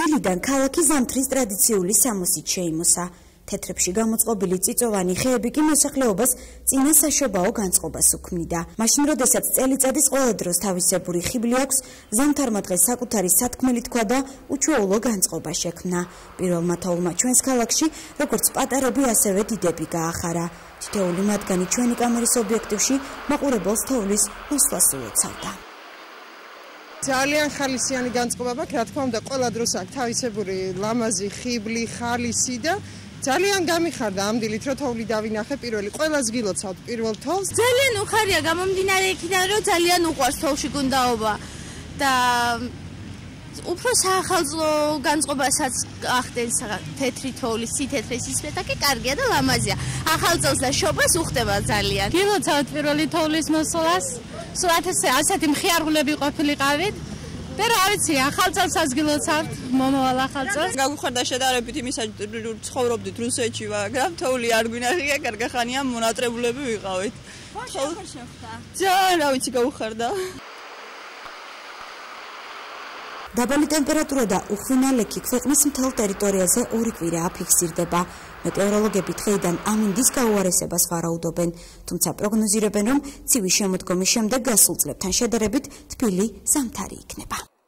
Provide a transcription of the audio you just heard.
დილიდან ქალაქი ზამთრის ტრადიციული სამოსით შეიმოსა. თეთრებში გამოწყობილი წიწოვანი ხეები კი მოსახლეობას წინა საშობაო განწყობას უქმნიდა. მაშინ, როდესაც წელიწადის ყველა დროს თავისებური ხიბლი აქვს, ზამთარმა დღეს საკუთარი სათქმელი თქვა და უჩვეულო განწყობა შექმნა. პირველმა თოვლმა ჩვენს ქალაქში, როგორც პატარები, ასევე დიდები გაახარა. თითოეული მათგანი ჩვენი კამერის ობიექტივში მაყურებელს თოვლის ლუსვას უოცავდა. ძალიან ხალისიანი განწყობა მაქვს, რა თქმა უნდა, ყველა დროს აქვს თავისებური ლამაზი ხიბლი, ხალისი და ძალიან გამიხარდა ამ დილით, რომ თოვლი დავინახე პირველი. ყველას გილოცავთ პირველ თოვლს. ძალიან უხარია გამომდინარე იქიდან, რომ ძალიან უყვარს თოვლში გუნდაობა და უფრო საახალწლო განწყობასაც ახდენს თეთრი თოვლის, სითეთრის ისმეტა კი კარგია და ლამაზია. ახალ წელს და შობას უხდება ძალიან. გილოცავთ პირველი თოვლის მოსვლას. სულ ასეთი მხიარღულები ყოფილიყავით. და რა ვიცი, ახალ წელსაც გილოცავთ, მომავალ ახალ წელს. გაგვიხარდა შედარებით იმისა, რომ ცხოვრობდით რუსეთში, მაგრამ თოვლი არ გვინახია, კარგახანია მონატრებულები ვიყავით. ხო, შეხვდა. ძალიან რა ვიცი, გაუხარდა. დაბალი ტემპერატურა და უხვინალექი ქვეყნის მთელ ტერიტორიაზე 2 კვირა აფიქსირდება. მეტეოროლოგები დღეიდან ამინდის გაუარესებას ვარაუდობენ, თუმცა პროგნოზირებენ, რომ ცივი შემოდგომის შემდეგ გასულ წლებთან შედარებით თბილი ზამთარი იქნება.